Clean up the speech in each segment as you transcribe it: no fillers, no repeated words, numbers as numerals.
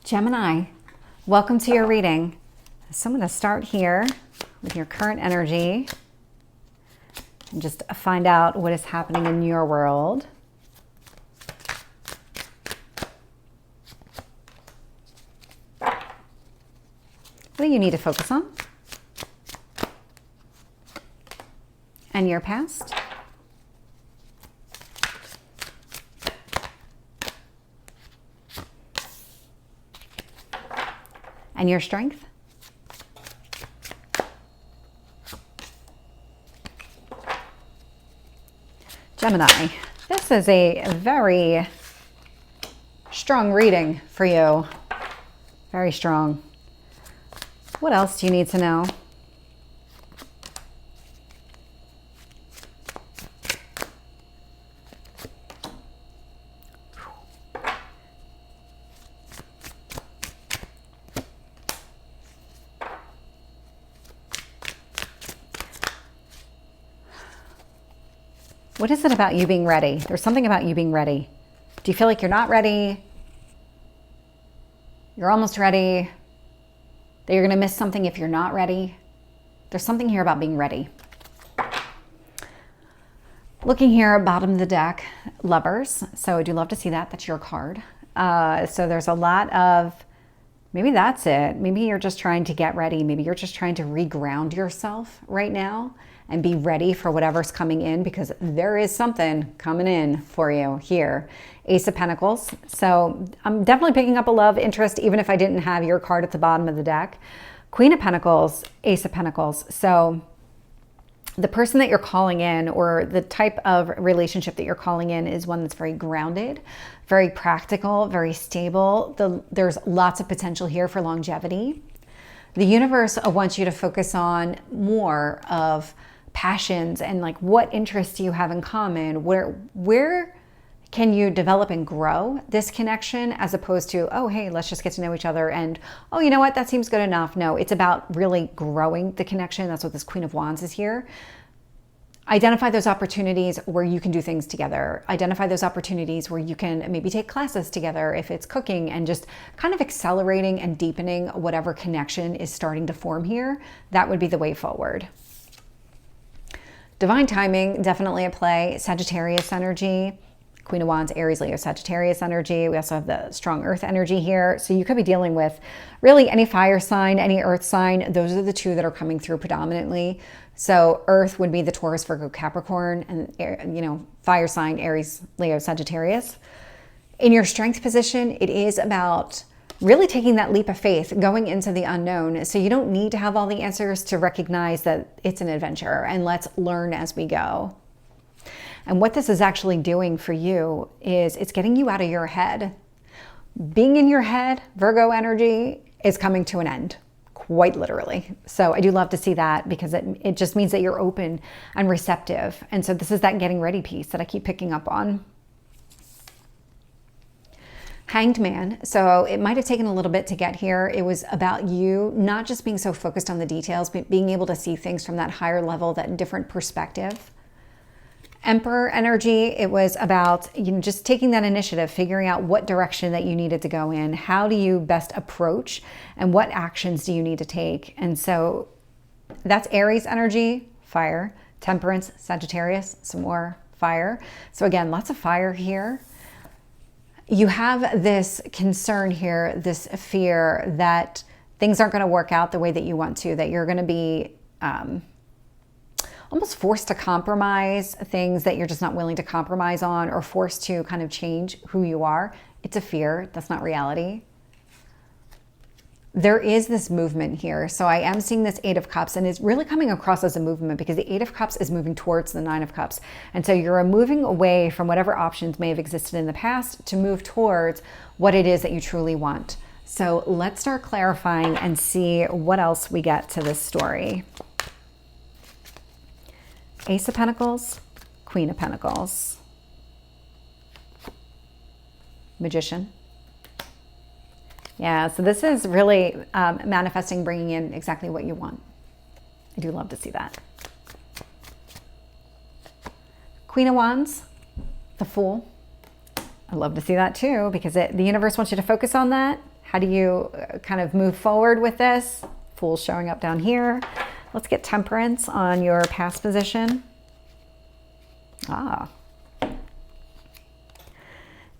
Gemini, welcome to your reading. So I'm going to start here with your current energy and just find out what is happening in your world. What do you need to focus on? And your past? And your strength? Gemini, this is a very strong reading for you. Very strong. What else do you need to know? What is it about you being ready? There's something about you being ready. Do you feel like you're not ready? You're almost ready? That you're going to miss something if you're not ready? There's something here about being ready. Looking here, bottom of the deck, Lovers. So I do love to see that. That's your card. So there's a lot of, maybe that's it. Maybe you're just trying to get ready. Maybe you're just trying to reground yourself right now and be ready for whatever's coming in, because there is something coming in for you here. Ace of Pentacles. So I'm definitely picking up a love interest, even if I didn't have your card at the bottom of the deck. Queen of Pentacles, Ace of Pentacles. So the person that you're calling in, or the type of relationship that you're calling in, is one that's very grounded, very practical, very stable. There's lots of potential here for longevity. The universe wants you to focus on more of passions and like what interests do you have in common, where can you develop and grow this connection, as opposed to, oh hey, let's just get to know each other and, oh, you know what, that seems good enough. No, it's about really growing the connection. That's what this Queen of Wands is here. Identify those opportunities where you can do things together. Identify those opportunities where you can maybe take classes together if it's cooking, and just kind of accelerating and deepening whatever connection is starting to form here. That would be the way forward. Divine timing, definitely at play. Sagittarius energy, Queen of Wands, Aries, Leo, Sagittarius energy. We also have the strong earth energy here. So you could be dealing with really any fire sign, any earth sign. Those are the two that are coming through predominantly. So earth would be the Taurus, Virgo, Capricorn, and, you know, fire sign, Aries, Leo, Sagittarius. In your strength position, it is about really taking that leap of faith, going into the unknown. So you don't need to have all the answers to recognize that it's an adventure, and let's learn as we go. And what this is actually doing for you is it's getting you out of your head. Being in your head, Virgo energy, is coming to an end, quite literally. So I do love to see that, because it just means that you're open and receptive. And so this is that getting ready piece that I keep picking up on. Hanged Man. So it might have taken a little bit to get here. It was about you not just being so focused on the details, but being able to see things from that higher level, that different perspective. Emperor energy, it was about, you know, just taking that initiative, figuring out what direction that you needed to go in. How do you best approach, and what actions do you need to take? And so that's Aries energy, fire. Temperance, Sagittarius, some more fire. So again, lots of fire here. You have this concern here, this fear that things aren't going to work out the way that you want to, that you're going to be almost forced to compromise things that you're just not willing to compromise on, or forced to kind of change who you are. It's a fear. That's not reality. There is this movement here. So I am seeing this Eight of Cups, and it's really coming across as a movement, because the Eight of Cups is moving towards the Nine of Cups. And so you're moving away from whatever options may have existed in the past to move towards what it is that you truly want. So let's start clarifying and see what else we get to this story. Ace of Pentacles, Queen of Pentacles, Magician. Yeah, so this is really manifesting, bringing in exactly what you want. I do love to see that. Queen of Wands, the Fool, I love to see that too, because the universe wants you to focus on that. How do you kind of move forward with this? Fool showing up down here. Let's get Temperance on your past position.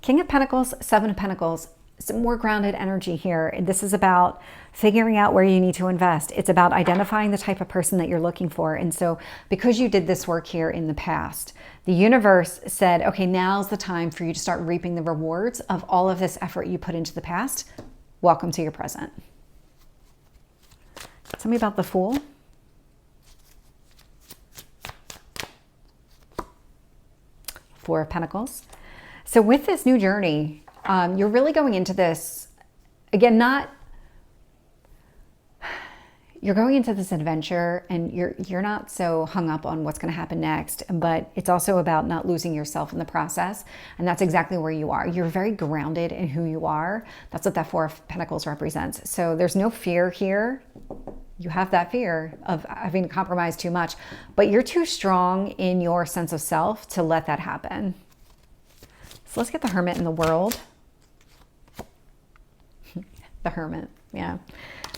King of Pentacles, Seven of Pentacles. Some more grounded energy here. This is about figuring out where you need to invest. It's about identifying the type of person that you're looking for. And so because you did this work here in the past, the universe said, okay, now's the time for you to start reaping the rewards of all of this effort you put into the past. Welcome to your present. Tell me about the Fool. Four of Pentacles. So with this new journey, you're really going into this, again, you're going into this adventure and you're not so hung up on what's going to happen next, but it's also about not losing yourself in the process. And that's exactly where you are. You're very grounded in who you are. That's what that Four of Pentacles represents. So there's no fear here. You have that fear of having to compromise too much, but you're too strong in your sense of self to let that happen. So let's get the Hermit in the World. The Hermit, yeah.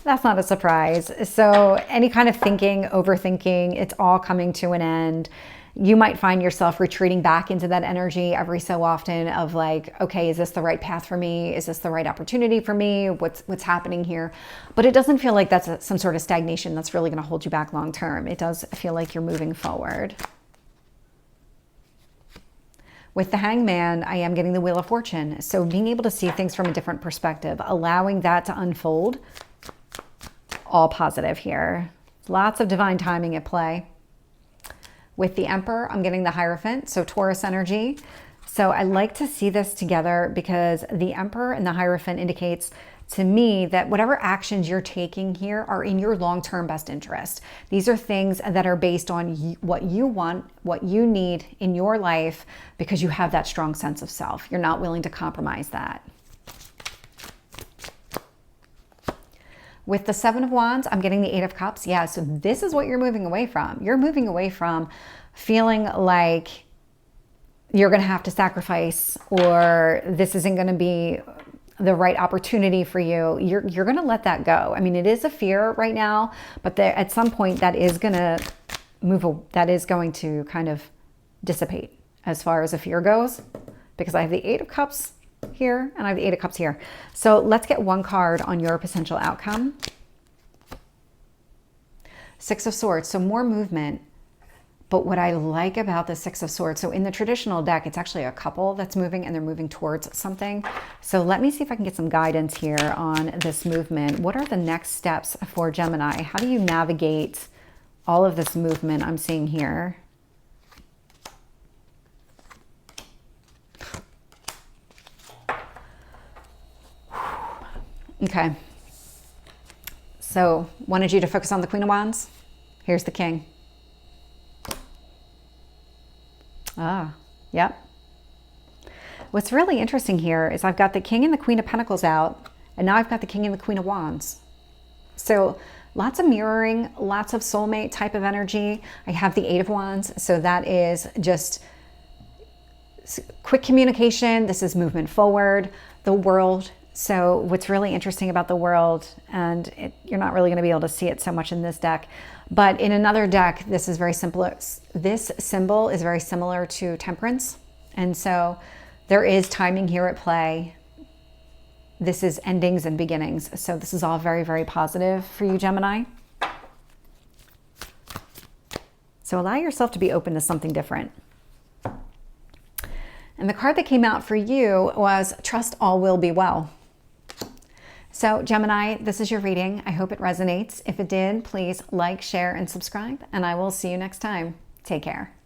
That's not a surprise. So any kind of thinking, overthinking, it's all coming to an end. You might find yourself retreating back into that energy every so often of like, okay, is this the right path for me? Is this the right opportunity for me? What's happening here? But it doesn't feel like that's some sort of stagnation that's really going to hold you back long term. It does feel like you're moving forward. With the Hangman, I am getting the Wheel of Fortune. So being able to see things from a different perspective, allowing that to unfold, all positive here. Lots of divine timing at play. With the Emperor, I'm getting the Hierophant, so Taurus energy. So I like to see this together because the Emperor and the Hierophant indicates to me that whatever actions you're taking here are in your long-term best interest. These are things that are based on what you want, what you need in your life, because you have that strong sense of self. You're not willing to compromise that. With the Seven of Wands, I'm getting the Eight of Cups. Yeah, so this is what you're moving away from. You're moving away from feeling like you're going to have to sacrifice, or this isn't going to be the right opportunity for you. You're going to let that go. I mean, it is a fear right now, but at some point that is going to that is going to kind of dissipate as far as the fear goes, because I have the Eight of Cups here and I have the Eight of Cups here. So let's get one card on your potential outcome. Six of Swords, so more movement. But what I like about the Six of Swords, so in the traditional deck, it's actually a couple that's moving and they're moving towards something. So let me see if I can get some guidance here on this movement. What are the next steps for Gemini? How do you navigate all of this movement I'm seeing here? Okay. So wanted you to focus on the Queen of Wands. Here's the King. Yep. What's really interesting here is I've got the King and the Queen of Pentacles out, and now I've got the King and the Queen of Wands. So lots of mirroring, lots of soulmate type of energy. I have the Eight of Wands, so that is just quick communication. This is movement forward. The World. So what's really interesting about the World, and you're not really going to be able to see it so much in this deck, but in another deck, this is very simple. This symbol is very similar to Temperance. And so there is timing here at play. This is endings and beginnings. So this is all very, very positive for you, Gemini. So allow yourself to be open to something different. And the card that came out for you was Trust All Will Be Well. So Gemini, this is your reading. I hope it resonates. If it did, please like, share, and subscribe, and I will see you next time. Take care.